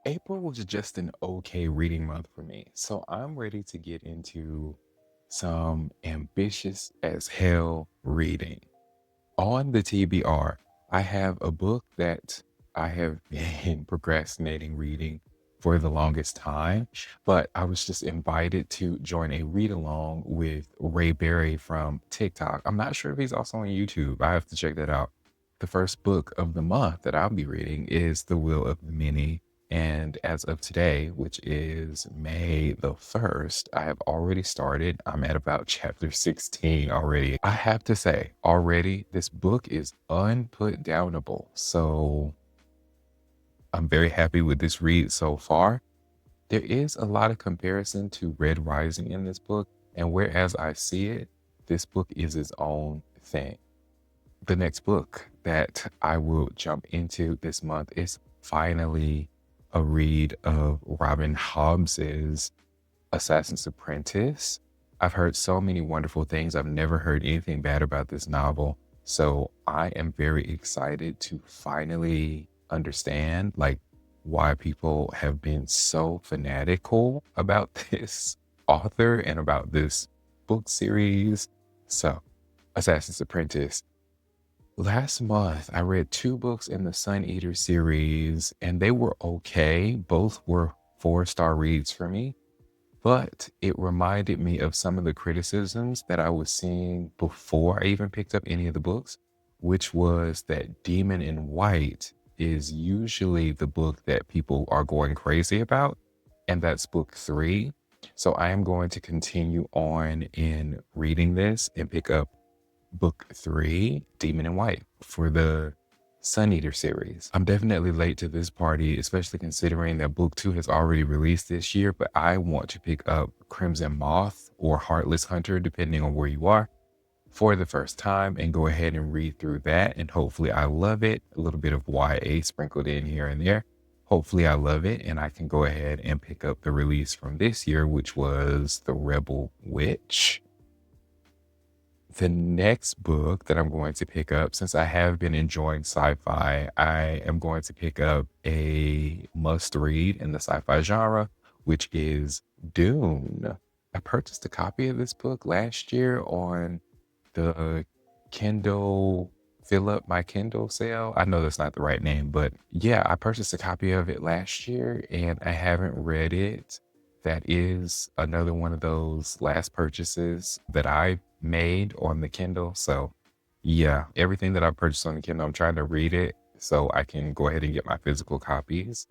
April was just an okay reading month for me. So I'm ready to get into some ambitious as hell reading. On the TBR, I have a book that I have been procrastinating reading for the longest time, but I was just invited to join a read along with Ray Berry from TikTok. I'm not sure if he's also on YouTube. I have to check that out. The first book of the month that I'll be reading is The Will of the Many. And as of today, which is May the 1st, I have already started. I'm at about chapter 16 already. I have to say, already, this book is unputdownable. So I'm very happy with this read so far. There is a lot of comparison to Red Rising in this book. And whereas I see it, this book is its own thing. The next book that I will jump into this month is finally a read of Robin Hobbs's Assassin's Apprentice. I've heard so many wonderful things. I've never heard anything bad about this novel. So I am very excited to finally understand why people have been so fanatical about this author and about this book series. So Assassin's Apprentice. Last month, I read two books in the Sun Eater series, and they were okay. Both were four-star reads for me, but it reminded me of some of the criticisms that I was seeing before I even picked up any of the books, which was that Demon in White is usually the book that people are going crazy about, and that's book three. So I am going to continue on in reading this and pick up book three, Demon in White, for the Sun Eater series. I'm definitely late to this party, especially considering that book two has already released this year, but I want to pick up Crimson Moth or Heartless Hunter, depending on where you are, for the first time and go ahead and read through that. And hopefully I love it. A little bit of YA sprinkled in here and there. Hopefully I love it and I can go ahead and pick up the release from this year, which was The Rebel Witch. The next book that I'm going to pick up, since I have been enjoying sci-fi, I am going to pick up a must-read in the sci-fi genre, which is Dune. I purchased a copy of this book last year on the Kindle Fill Up My Kindle sale. I know that's not the right name, but yeah, I purchased a copy of it last year and I haven't read it. That is another one of those last purchases that I made on the Kindle. So yeah, everything that I purchased on the Kindle, I'm trying to read it so I can go ahead and get my physical copies.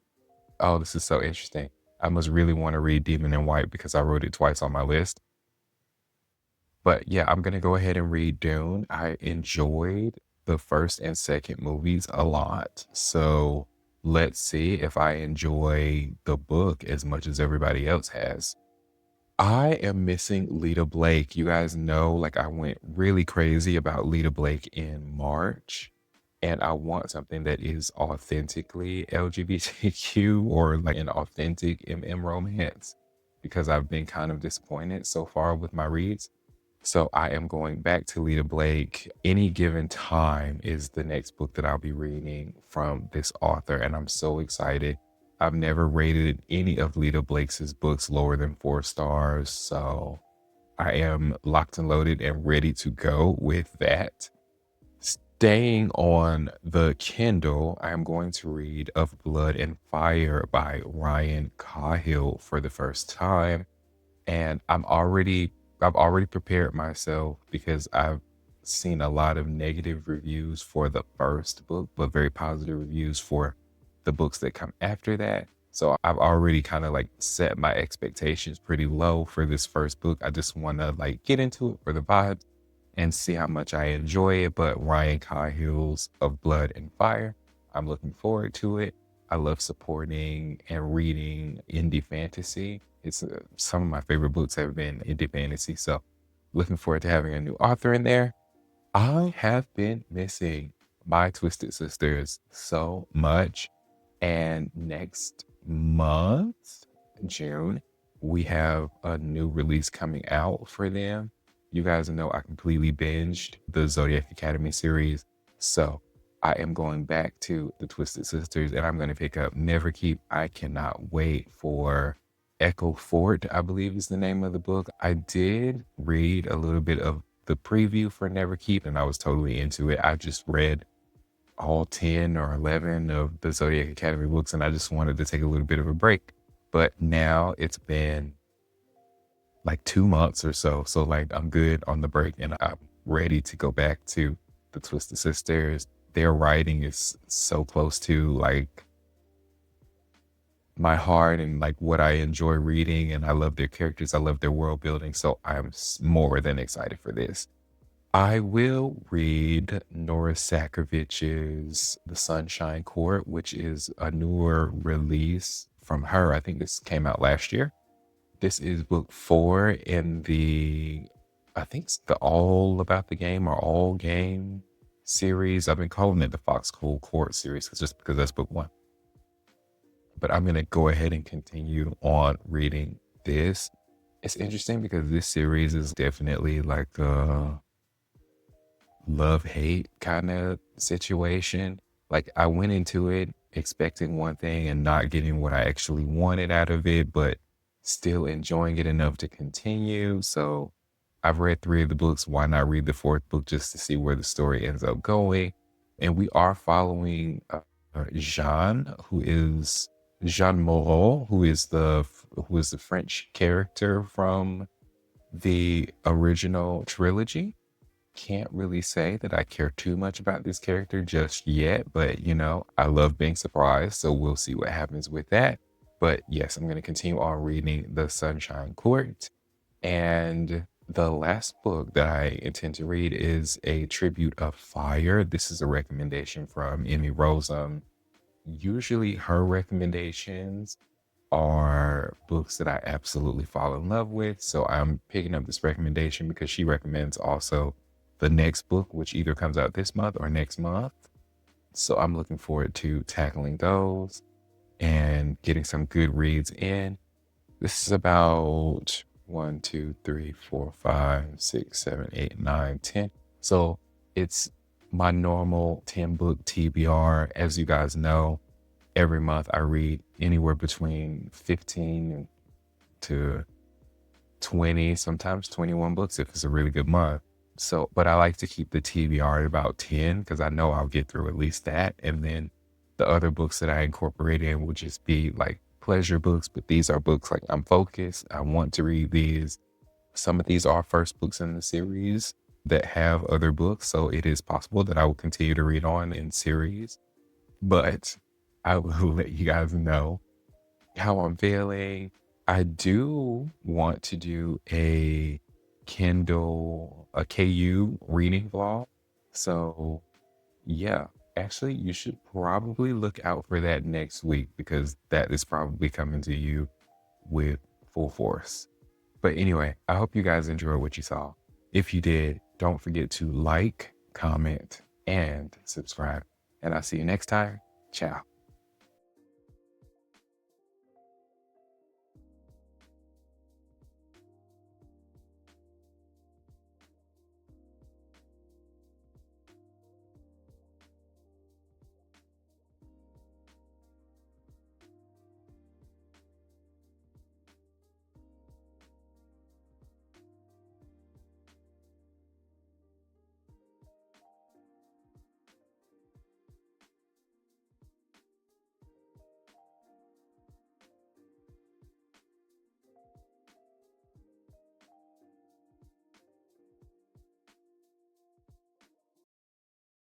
Oh, this is so interesting. I must really want to read Demon in White because I wrote it twice on my list. But yeah, I'm going to go ahead and read Dune. I enjoyed the first and second movies a lot. So let's see if I enjoy the book as much as everybody else has. I am missing Lita Blake. You guys know, I went really crazy about Lita Blake in March, and I want something that is authentically LGBTQ or like an authentic MM romance because I've been kind of disappointed so far with my reads. So I am going back to Lita Blake. Any Given Time is the next book that I'll be reading from this author, and I'm so excited. I've never rated any of Lita Blake's books lower than 4 stars, so I am locked and loaded and ready to go with that. Staying on the Kindle, I am going to read Of Blood and Fire by Ryan Cahill for the first time, and I've already prepared myself because I've seen a lot of negative reviews for the first book, but very positive reviews for the books that come after that. So I've already kind of set my expectations pretty low for this first book. I just want to get into it for the vibes and see how much I enjoy it. But Ryan Cahill's Of Blood and Fire, I'm looking forward to it. I love supporting and reading indie fantasy. It's some of my favorite books have been indie fantasy. So looking forward to having a new author in there. I have been missing My Twisted Sisters so much. And next month, June, we have a new release coming out for them. You guys know I completely binged the Zodiac Academy series. So I am going back to the Twisted Sisters and I'm going to pick up Neverkeep. I cannot wait for Echo Fort, I believe is the name of the book. I did read a little bit of the preview for Neverkeep and I was totally into it. I just read all 10 or 11 of the Zodiac Academy books and I just wanted to take a little bit of a break. But now it's been like 2 months or so. So like I'm good on the break and I'm ready to go back to the Twisted Sisters. Their writing is so close to like my heart and like what I enjoy reading. And I love their characters. I love their world building. So I'm more than excited for this. I will read Nora Sakovich's The Sunshine Court, which is a newer release from her. I think this came out last year. This is book 4 in I think it's the All About the Game or All Game series. I've been calling it the Foxhole Court series just because that's book 1. But I'm going to go ahead and continue on reading this. It's interesting because this series is definitely like a love-hate kind of situation. Like I went into it expecting one thing and not getting what I actually wanted out of it, but still enjoying it enough to continue. So I've read 3 of the books. Why not read the 4th book just to see where the story ends up going? And we are following Jean Moreau, who is the French character from the original trilogy. Can't really say that I care too much about this character just yet, but I love being surprised, so we'll see what happens with that. But yes, I'm going to continue on reading The Sunshine Court. And the last book that I intend to read is A Tribute of Fire. This is a recommendation from Emmy Rose. Usually her recommendations are books that I absolutely fall in love with. So I'm picking up this recommendation because she recommends also the next book, which either comes out this month or next month. So I'm looking forward to tackling those and getting some good reads in. This is about 1, 2, 3, 4, 5, 6, 7, 8, 9, 10. So it's my normal 10 book TBR. As you guys know, every month I read anywhere between 15 to 20, sometimes 21 books if it's a really good month. So, but I like to keep the TBR at about 10 because I know I'll get through at least that. And then the other books that I incorporate in will just be like pleasure books, but these are books like I'm focused. I want to read these. Some of these are first books in the series that have other books. So it is possible that I will continue to read on in series, but I will let you guys know how I'm feeling. I do want to do a KU reading vlog. So yeah, actually you should probably look out for that next week because that is probably coming to you with full force. But anyway, I hope you guys enjoyed what you saw. If you did, don't forget to like, comment, and subscribe. And I'll see you next time. Ciao.